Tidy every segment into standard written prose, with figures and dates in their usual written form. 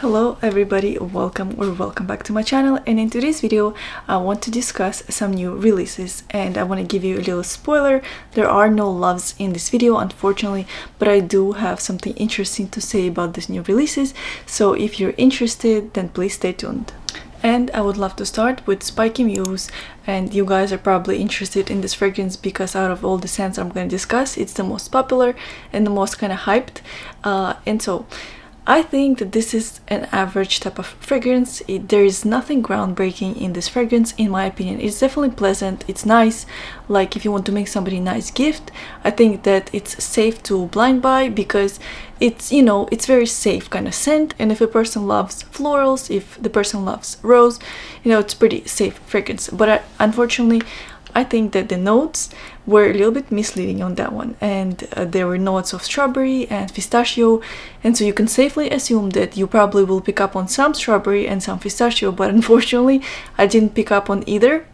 Hello everybody, welcome back to my channel, and in today's video I want to discuss some new releases, and I want to give you a little spoiler. There are no loves in this video unfortunately, but I do have something interesting to say about these new releases, so if you're interested then please stay tuned. And I would love to start with Spiky Muse, and you guys are probably interested in this fragrance because out of all the scents I'm going to discuss, it's the most popular and the most kind of hyped, and so I think that this is an average type of fragrance. There is nothing groundbreaking in this fragrance in my opinion. It's definitely pleasant, it's nice, like if you want to make somebody a nice gift. I think that it's safe to blind buy because it's, you know, it's very safe kind of scent, and if a person loves florals, if the person loves rose, you know, it's pretty safe fragrance. But unfortunately I think that the notes were a little bit misleading on that one, and there were notes of strawberry and pistachio, and so you can safely assume that you probably will pick up on some strawberry and some pistachio, but unfortunately I didn't pick up on either.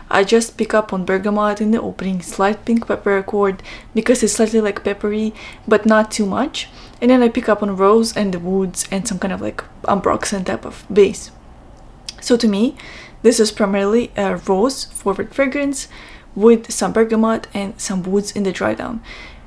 I just pick up on bergamot in the opening, slight pink pepper accord because it's slightly like peppery but not too much, and then I pick up on rose and the woods and some kind of like ambroxan type of base. So to me this is primarily a rose forward fragrance with some bergamot and some woods in the dry down.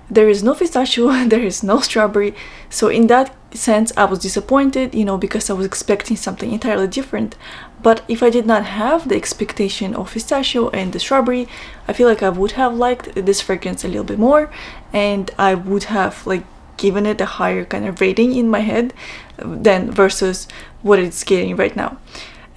There is no pistachio, there is no strawberry, so in that sense I was disappointed, you know, because I was expecting something entirely different. But if I did not have the expectation of pistachio and the strawberry, I feel like I would have liked this fragrance a little bit more, and I would have like given it a higher kind of rating in my head than versus what it's getting right now.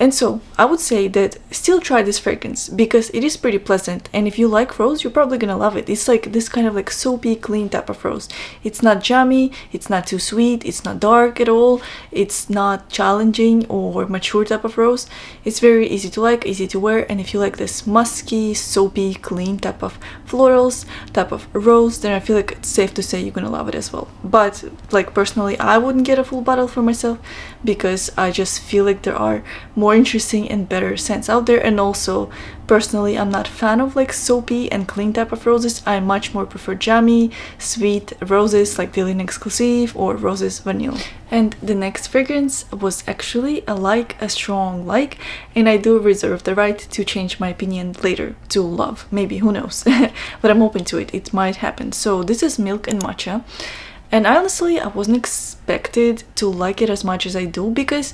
And so I would say that still try this fragrance because it is pretty pleasant, and if you like rose you're probably gonna love it. It's like this kind of like soapy clean type of rose. It's not jammy, it's not too sweet, it's not dark at all, it's not challenging or mature type of rose. It's very easy to like, easy to wear, and if you like this musky, soapy, clean type of florals, type of rose, then I feel like it's safe to say you're gonna love it as well. But like personally I wouldn't get a full bottle for myself because I just feel like there are more interesting and better scents out there, and also personally I'm not a fan of like soapy and clean type of roses. I much more prefer jammy, sweet roses like Dylan Exclusive or Roses Vanilla. And the next fragrance was actually a strong like, and I do reserve the right to change my opinion later to love, maybe, who knows. But I'm open to it, it might happen. So this is Milk&Matcha, and honestly I wasn't expected to like it as much as I do because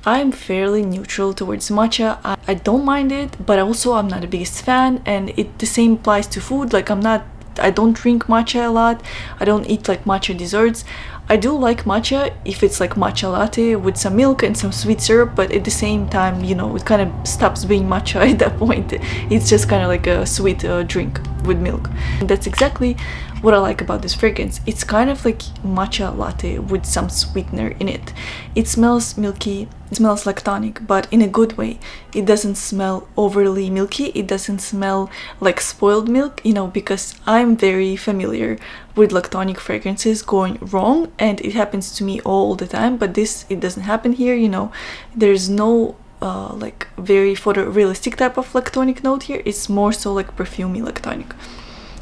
I'm fairly neutral towards matcha. I don't mind it, but also I'm not the biggest fan, and the same applies to food. Like I don't drink matcha a lot, I don't eat like matcha desserts. I do like matcha if it's like matcha latte with some milk and some sweet syrup, but at the same time, you know, it kind of stops being matcha at that point. It's just kind of like a sweet drink with milk. And that's exactly what I like about this fragrance. It's kind of like matcha latte with some sweetener in it. It smells milky, it smells lactonic, but in a good way. It doesn't smell overly milky, it doesn't smell like spoiled milk, you know, because I'm very familiar with lactonic fragrances going wrong, and it happens to me all the time, but it doesn't happen here, you know. There's no like very photorealistic type of lactonic note here. It's more so like perfumey lactonic.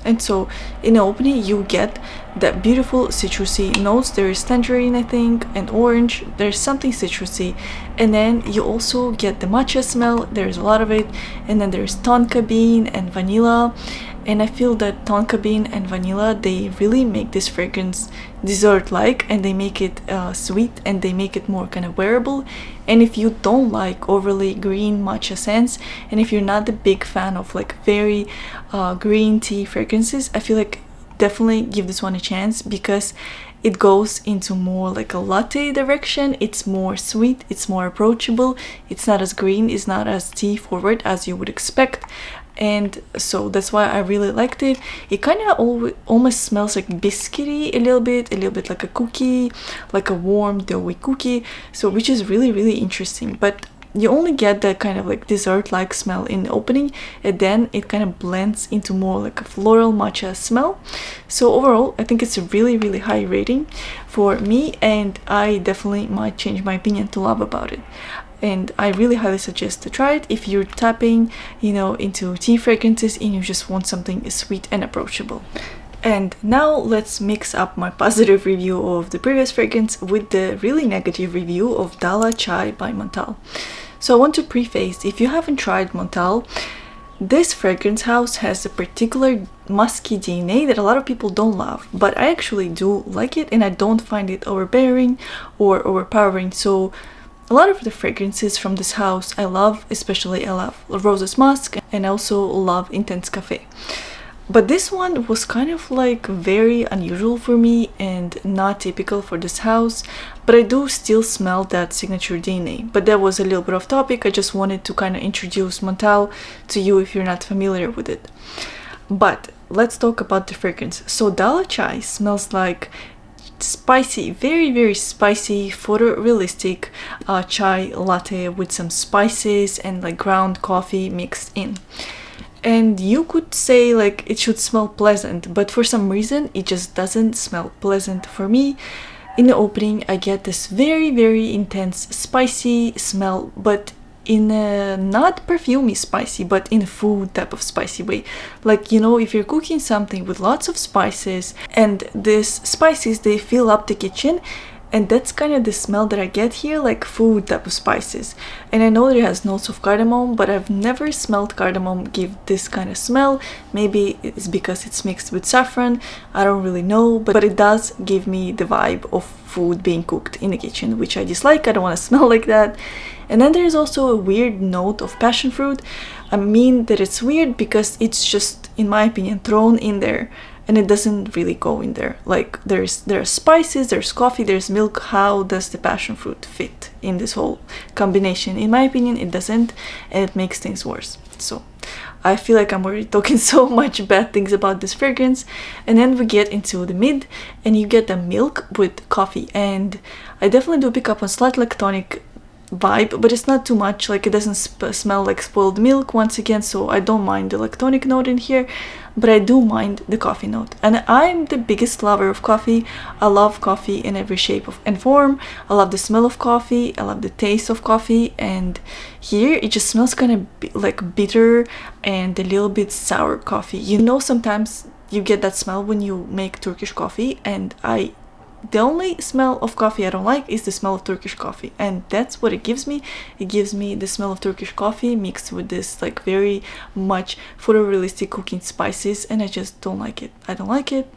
And so in the opening you get that beautiful citrusy notes. There is tangerine, I think, and orange. There's something citrusy, and then you also get the matcha smell. There's a lot of it, and then there's tonka bean and vanilla, and I feel that tonka bean and vanilla, they really make this fragrance dessert-like, and they make it sweet, and they make it more kind of wearable. And if you don't like overly green matcha scents, and if you're not a big fan of like very green tea fragrances, I feel like definitely give this one a chance because it goes into more like a latte direction. It's more sweet, it's more approachable, it's not as green, it's not as tea forward as you would expect, and so that's why I really liked it. It kind of almost smells like biscuity a little bit like a cookie, like a warm doughy cookie, so which is really interesting. But you only get that kind of like dessert-like smell in the opening, and then it kind of blends into more like a floral matcha smell. So overall I think it's a really high rating for me, and I definitely might change my opinion to love about it. And I really highly suggest to try it if you're tapping, you know, into tea fragrances and you just want something sweet and approachable. And now let's mix up my positive review of the previous fragrance with the really negative review of Dallachai by Montal. So I want to preface, if you haven't tried Montal, this fragrance house has a particular musky DNA that a lot of people don't love, but I actually do like it, and I don't find it overbearing or overpowering. So a lot of the fragrances from this house I love, especially I love Arabians Musk, and I also love Intense Cafe. But this one was kind of like very unusual for me and not typical for this house, but I do still smell that signature DNA. But that was a little bit off topic. I just wanted to kind of introduce Montal to you if you're not familiar with it. But let's talk about the fragrance. So Dallachai smells like spicy, very spicy, photorealistic chai latte with some spices and like ground coffee mixed in. And you could say like it should smell pleasant, but for some reason it just doesn't smell pleasant for me. In the opening I get this very intense spicy smell, but in a not perfumey spicy, but in a food type of spicy way. Like, you know, if you're cooking something with lots of spices and these spices, they fill up the kitchen, and that's kind of the smell that I get here, like food type of spices. And I know that it has notes of cardamom, but I've never smelled cardamom give this kind of smell. Maybe it's because it's mixed with saffron, I don't really know, but it does give me the vibe of food being cooked in the kitchen, which I dislike. I don't want to smell like that. And then there's also a weird note of passion fruit. I mean that it's weird because it's just, in my opinion, thrown in there, and it doesn't really go in there. Like there are spices, there's coffee, there's milk. How does the passion fruit fit in this whole combination? In my opinion, it doesn't, and it makes things worse. So I feel like I'm already talking so much bad things about this fragrance. And then we get into the mid, and you get the milk with coffee, and I definitely do pick up on slight lactonic vibe, but it's not too much. Like it doesn't smell like spoiled milk once again, so I don't mind the lactonic note in here, but I do mind the coffee note. And I'm the biggest lover of coffee. I love coffee in every shape and form. I love the smell of coffee, I love the taste of coffee, and here it just smells kind of like bitter and a little bit sour coffee. You know, sometimes you get that smell when you make Turkish coffee, and the only smell of coffee I don't like is the smell of Turkish coffee, and that's what it gives me. It gives me the smell of Turkish coffee mixed with this like very much photorealistic cooking spices, and I just don't like it. I don't like it.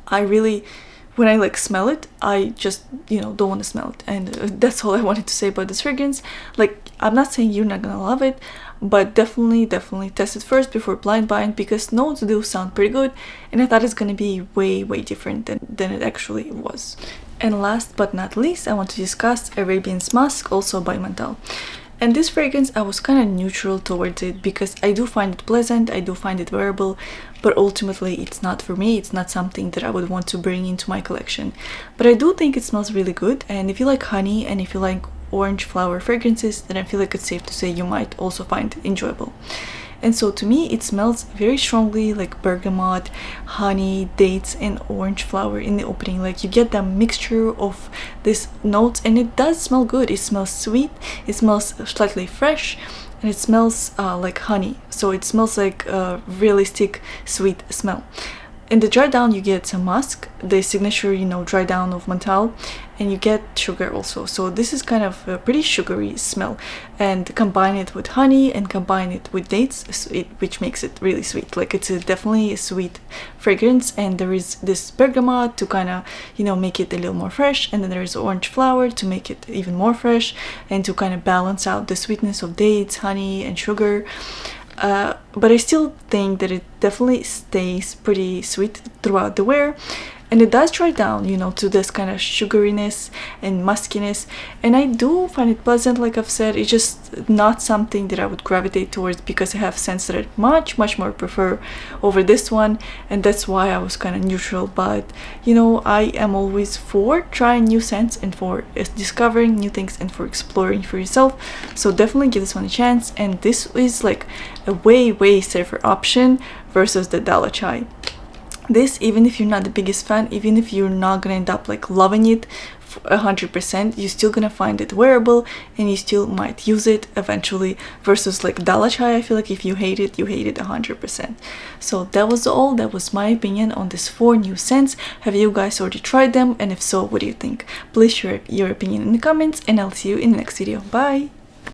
I really, when I like smell it, I just, you know, don't want to smell it. And that's all I wanted to say about this fragrance. Like, I'm not saying you're not gonna love it, but definitely test it first before blind buying, because notes do sound pretty good, and I thought it's gonna be way different than it actually was. And last but not least, I want to discuss Arabians Musk, also by Montal. And this fragrance, I was kind of neutral towards it because I do find it pleasant, I do find it wearable, but ultimately it's not for me. It's not something that I would want to bring into my collection. But I do think it smells really good, and if you like honey and if you like orange flower fragrances, then I feel like it's safe to say you might also find it enjoyable. And so to me it smells very strongly like bergamot, honey, dates, and orange flower in the opening. Like you get that mixture of these notes, and it does smell good. It smells sweet, it smells slightly fresh, and it smells like honey. So it smells like a realistic sweet smell. In the dry down you get some musk, the signature, you know, dry down of Montal, and you get sugar also. So this is kind of a pretty sugary smell, and combine it with honey and combine it with dates, which makes it really sweet. Like it's definitely a sweet fragrance, and there is this bergamot to kind of, you know, make it a little more fresh, and then there is orange flower to make it even more fresh and to kind of balance out the sweetness of dates, honey, and sugar. But I still think that it definitely stays pretty sweet throughout the wear, and it does dry down, you know, to this kind of sugariness and muskiness, and I do find it pleasant. Like I've said, it's just not something that I would gravitate towards because I have scents that I much more prefer over this one, and that's why I was kind of neutral. But you know, I am always for trying new scents and for discovering new things and for exploring for yourself, so definitely give this one a chance. And this is like a way safer option versus the Dallachai. this, even if you're not the biggest fan, even if you're not gonna end up like loving it 100%, you're still gonna find it wearable and you still might use it eventually, versus like Dallachai, I feel like if you hate it, you hate it 100%. So that was all. That was my opinion on these 4 new scents. Have you guys already tried them, and if so, what do you think? Please share your opinion in the comments, and I'll see you in the next video. Bye!